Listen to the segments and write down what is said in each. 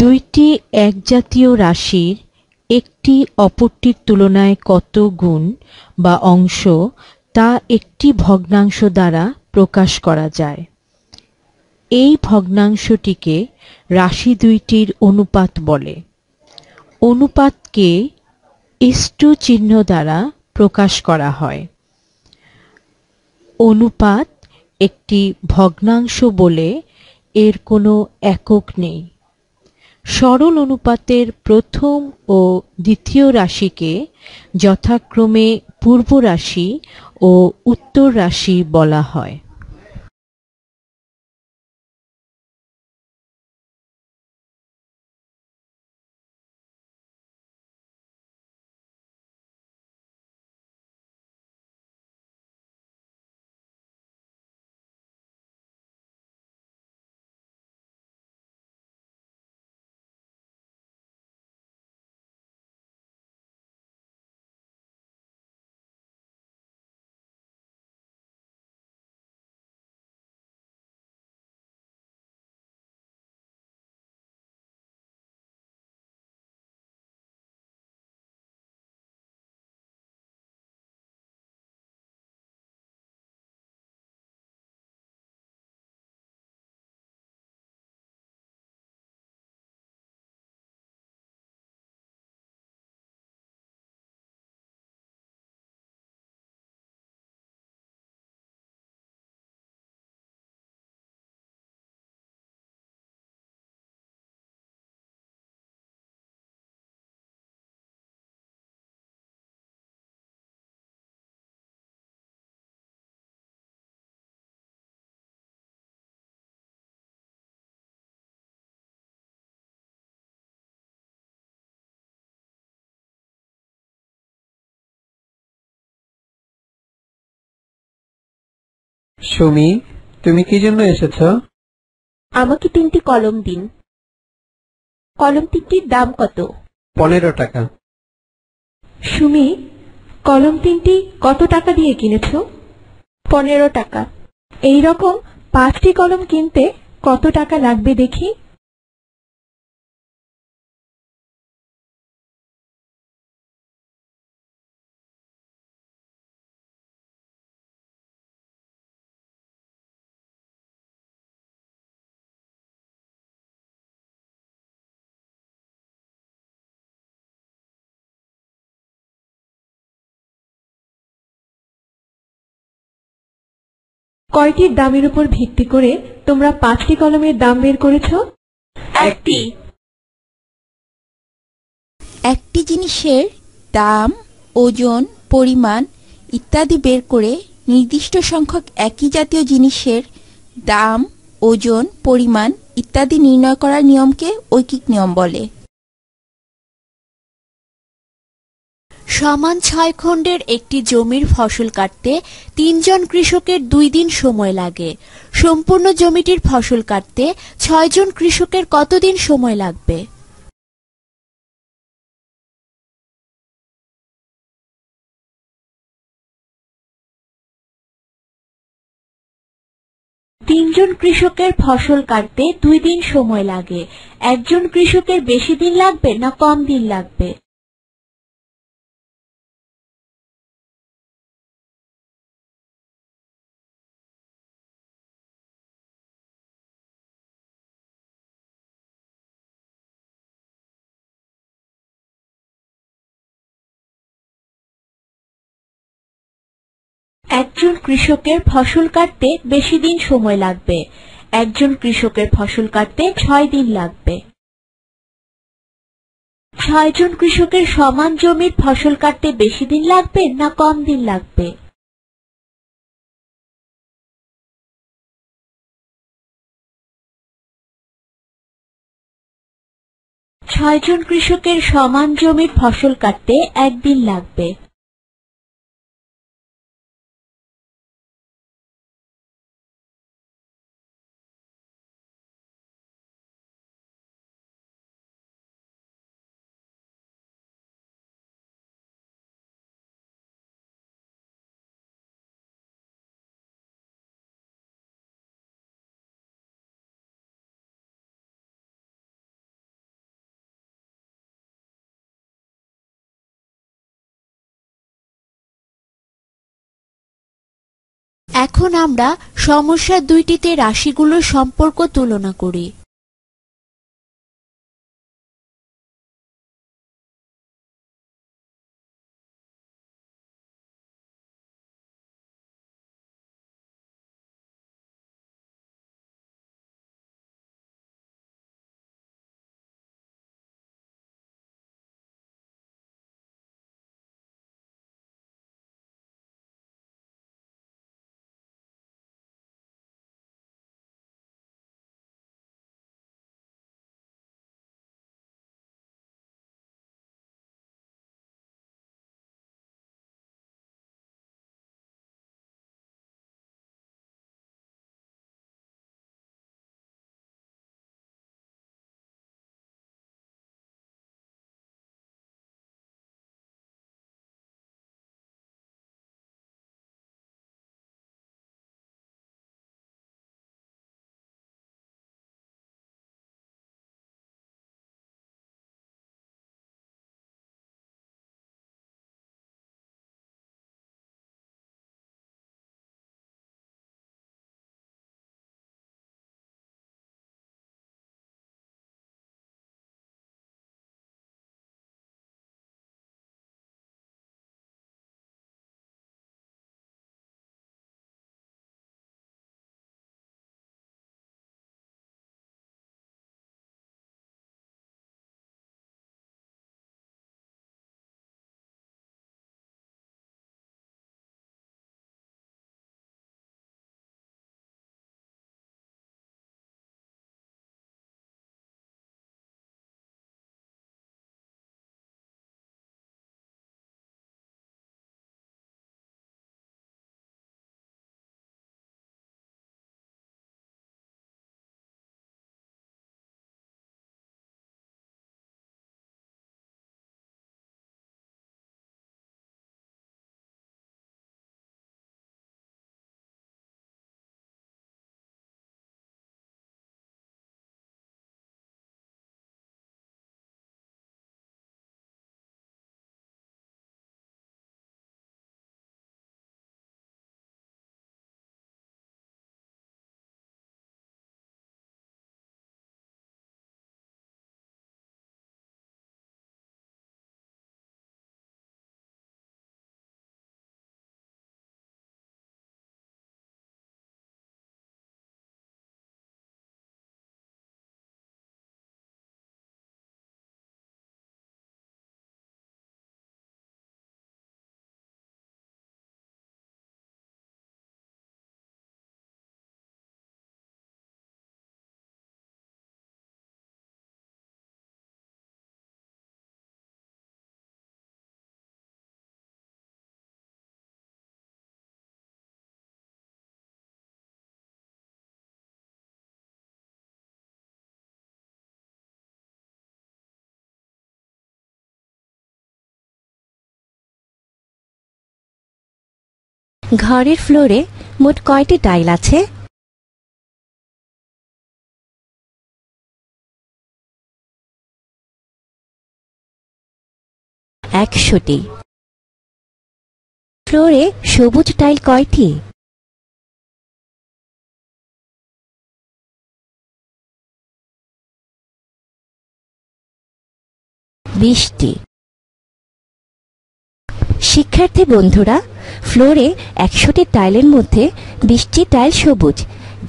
দুইটি একজাতীয় রাশির একটি অপরটির তুলনায় কত গুণ বা অংশ তা একটি ভগ্নাংশ দ্বারা প্রকাশ করা যায়। এই ভগ্নাংশটিকে রাশি দুইটির অনুপাত বলে। অনুপাতকে ইস্টু চিহ্ন দ্বারা প্রকাশ করা হয়। অনুপাত একটি ভগ্নাংশ বলে এর কোনো একক নেই। সরল অনুপাতের প্রথম ও দ্বিতীয় রাশিকে যথাক্রমে পূর্ব রাশি ও উত্তর রাশি বলা হয়। সুমি, তুমি কি জন্য এসেছো? আমাকে 3টি কলম দিন। কলম 3টির দাম কত? 15 টাকা। সুমি, কলম 3টি কত টাকা দিয়ে কিনেছো? 15 টাকা। এই রকম 5টি কলম কিনতে কত টাকা লাগবে দেখি? কয়টির দামের উপর ভিত্তি করে তোমরা 5টি কলমের দাম বের করেছো? একটি। একটি জিনিসের দাম, ওজন, পরিমাণ ইত্যাদি বের করে নির্দিষ্ট সংখ্যক একই জাতীয় জিনিসের দাম, ওজন, পরিমাণ ইত্যাদি নির্ণয় করার নিয়মকে ঐকিক নিয়ম বলে। সমান 6 খণ্ডের একটি জমির ফসল কাটতে 3 জন কৃষকের 2 দিন সময় লাগে। সম্পূর্ণ জমিটির ফসল কাটতে 6 জন কৃষকের কতদিন সময় লাগবে? তিনজন কৃষকের ফসল কাটতে 2 দিন সময় লাগে। একজন কৃষকের বেশি দিন লাগবে না কম দিন লাগবে? একজন কৃষকের ফসল কাটতে বেশি দিন সময় লাগবে। একজন কৃষকের ফসল কাটতে 6 দিন লাগবে। 6 জন কৃষকের সমান জমির ফসল কাটতে বেশি দিন লাগবে না কম দিন লাগবে? 6 জন কৃষকের সমান জমির ফসল কাটতে 1 দিন লাগবে। এখন আমরা সমস্যা দুইটিতে রাশিগুলোর সম্পর্ক তুলনা করি। ঘরের ফ্লোরে মোট কয়টি টাইল আছে? 100টি। ফ্লোরে সবুজ টাইল কয়টি? 20টি। শিক্ষার্থী বন্ধুরা, ফ্লোরে 100টি টাইলের মধ্যে 20টি টাইল সবুজ,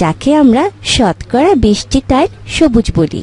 যাকে আমরা শতকরা 20টি টাইল সবুজ বলি।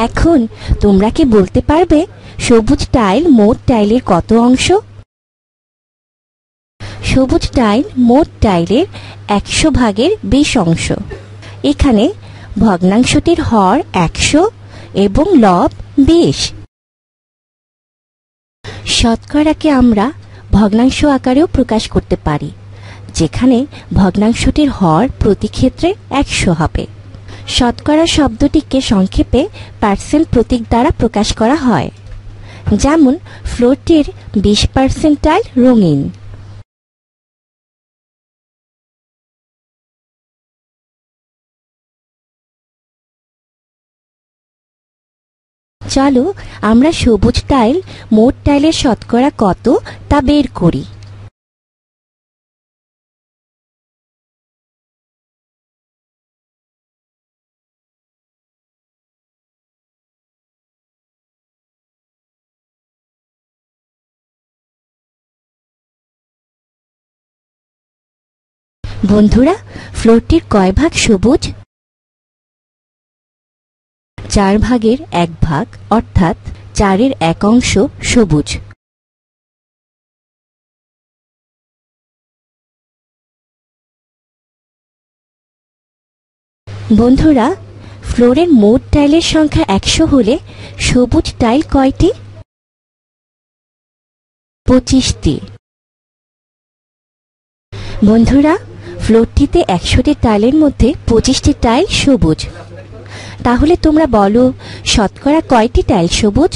এখন তোমরা কি বলতে পারবে সবুজ টাইল মোট টাইলের কত অংশ? সবুজ টাইল মোট টাইলের 100 ভাগের 20 অংশ। এখানে ভগ্নাংশটির হর 100 এবং লব 20। শতকরাকে আমরা ভগ্নাংশ আকারেও প্রকাশ করতে পারি, যেখানে ভগ্নাংশটির হর প্রতি ক্ষেত্রে 100 হবে। শতকরা শব্দটিকে সংক্ষেপে পার্সেন্ট প্রতীক দ্বারা প্রকাশ করা হয়। যেমন ফ্লোরটির 20% টাইল রঙিন। চলো আমরা সবুজ টাইল মোট টাইলের শতকরা কত তা বের করি। বন্ধুরা, ফ্লোরটির কয় ভাগ সবুজ? 4 ভাগের 1 ভাগ, অর্থাৎ 4-এর 1 অংশ সবুজ। বন্ধুরা, ফ্লোরের মোট টাইলের সংখ্যা 100 হলে সবুজ টাইল কয়টি? 25টি। বন্ধুরা, ফ্লোরটিতে 100টি টাইলের মধ্যে 25টি টাইল সবুজ। তাহলে তোমরা বলো, শতকরা কয়টি টাইল সবুজ?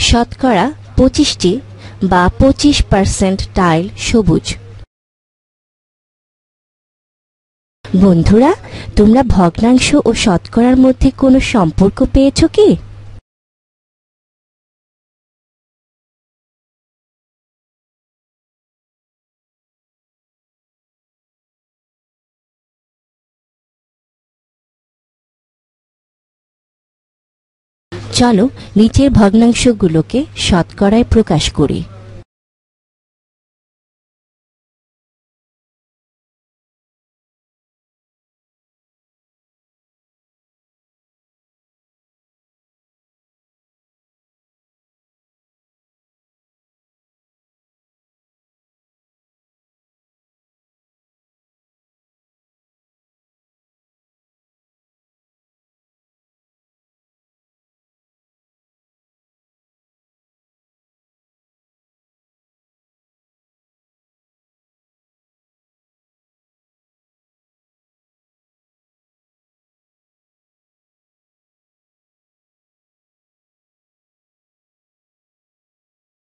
শতকরা 25টি বা 25% টাইল সবুজ। বন্ধুরা, তোমরা ভগ্নাংশ ও শতকরার মধ্যে কোনো সম্পর্ক পেয়েছো কি? চলো নিচের ভগ্নাংশগুলোকে শতকরায় প্রকাশ করি।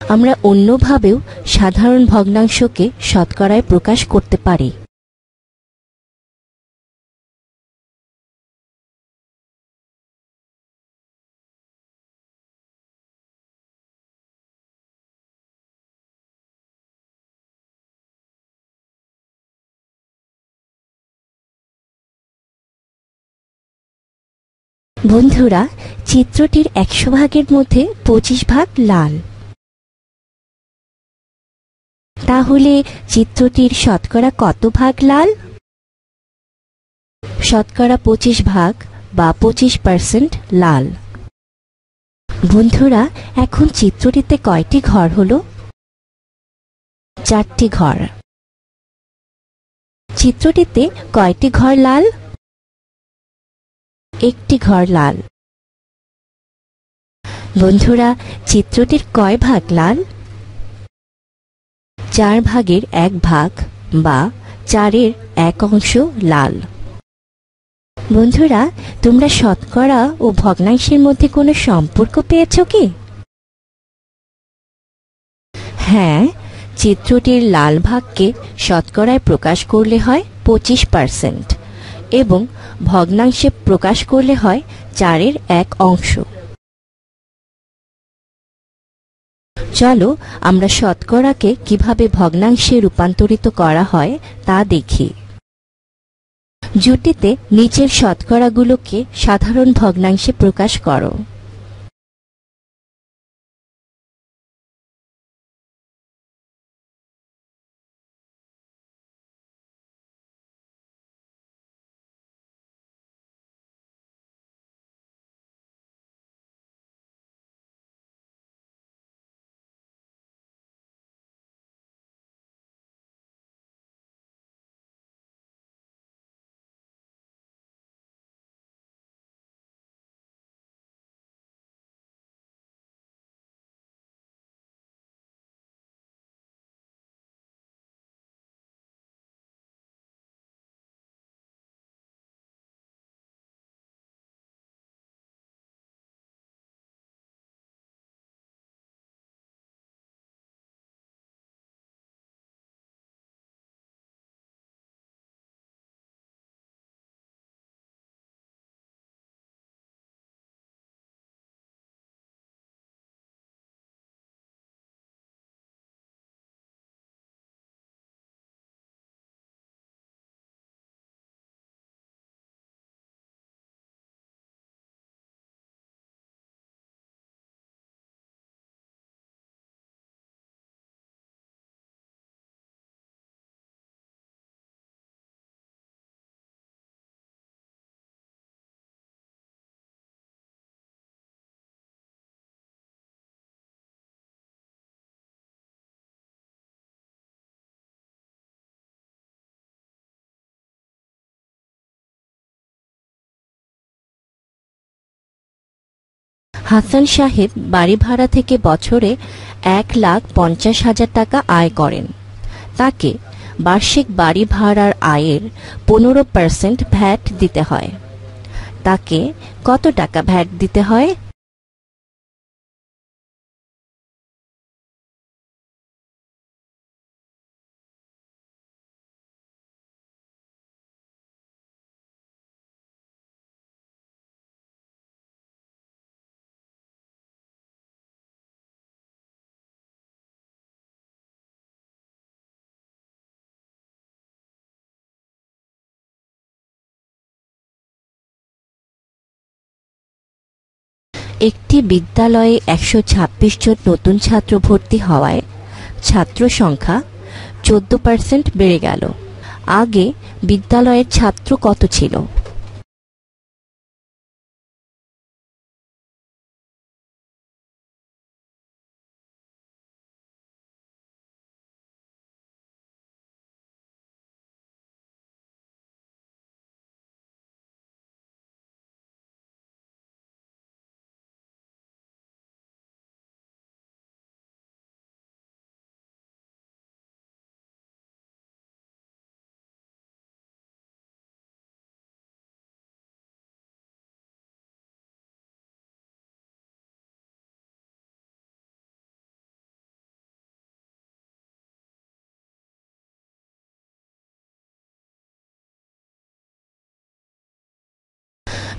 আমরা অন্যভাবেও সাধারণ ভগ্নাংশকে শতকরায় প্রকাশ করতে পারি। বন্ধুরা, চিত্রটির 100 ভাগের মধ্যে 25 ভাগ লাল। তাহলে চিত্রটির শতকরা কত ভাগ লাল? শতকরা 25 ভাগ বা 25% লাল। বন্ধুরা, এখন চিত্রটিতে কয়টি ঘর হলো? 4টি ঘর। চিত্রটিতে কয়টি ঘর লাল? 1টি ঘর লাল। বন্ধুরা, চিত্রটির কয় ভাগ লাল? 4 ভাগের 1 ভাগ বা 4-এর 1 অংশ লাল। বন্ধুরা, তোমরা শতকরা ও ভগ্নাংশের মধ্যে কোনো সম্পর্ক পেয়েছো কি? হ্যাঁ, চিত্রটির লাল ভাগকে শতকরায় প্রকাশ করলে হয় 25% এবং ভগ্নাংশে প্রকাশ করলে হয় 4-এর 1 অংশ। চলো আমরা শতকরাকে কিভাবে ভগ্নাংশে রূপান্তরিত করা হয় তা দেখি। জুটিতে নিচের শতকরাগুলোকে সাধারণ ভগ্নাংশে প্রকাশ করো। হাসান সাহেব বাড়ি ভাড়া থেকে বছরে 1,50,000 টাকা আয় করেন। তাকে বার্ষিক বাড়ি ভাড়ার আয়ের 15% ভ্যাট দিতে হয়। তাকে কত টাকা ভ্যাট দিতে হয়? একটি বিদ্যালয়ে 126 জন নতুন ছাত্র ভর্তি হওয়ায় ছাত্র সংখ্যা 14% বেড়ে গেল। আগে বিদ্যালয়ের ছাত্র কত ছিল?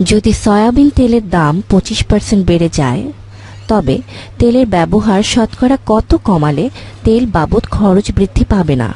যদি সয়াবিন তেলের দাম 25% বেড়ে যায়, তবে তেলের ব্যবহার শতকরা কত কমালে তেল বাবদ খরচ বৃদ্ধি পাবে না?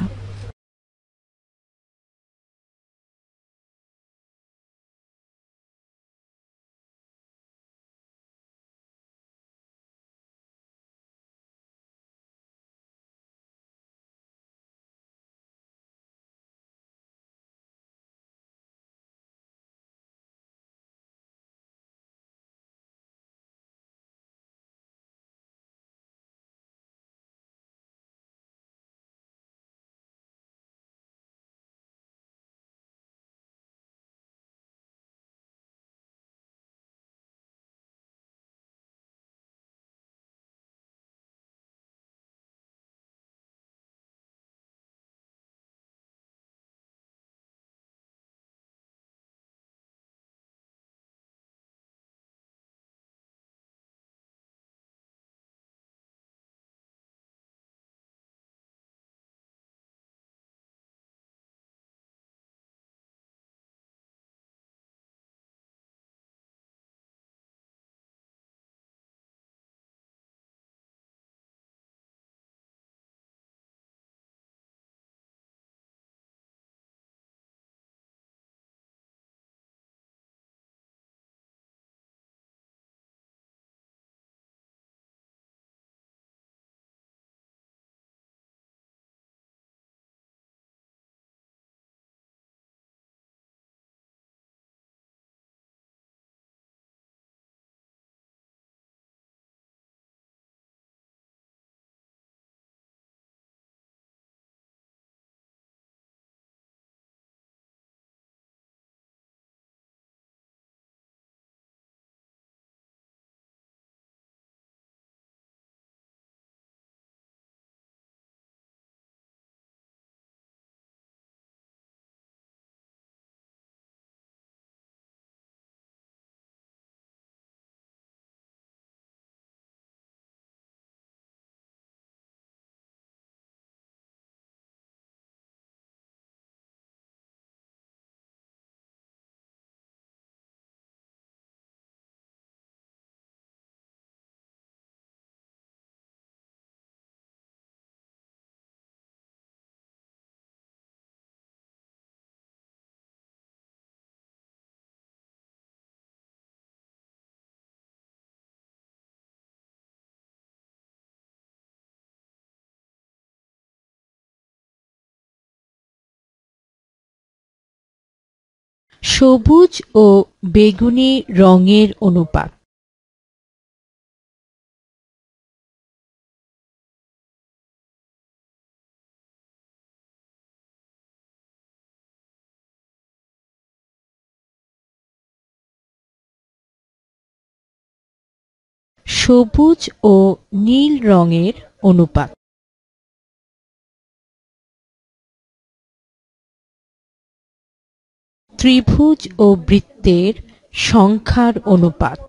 সবুজ ও বেগুনি রঙের অনুপাত। সবুজ ও নীল রঙের অনুপাত। ত্রিভুজ ও বৃত্তের সংখ্যার অনুপাত।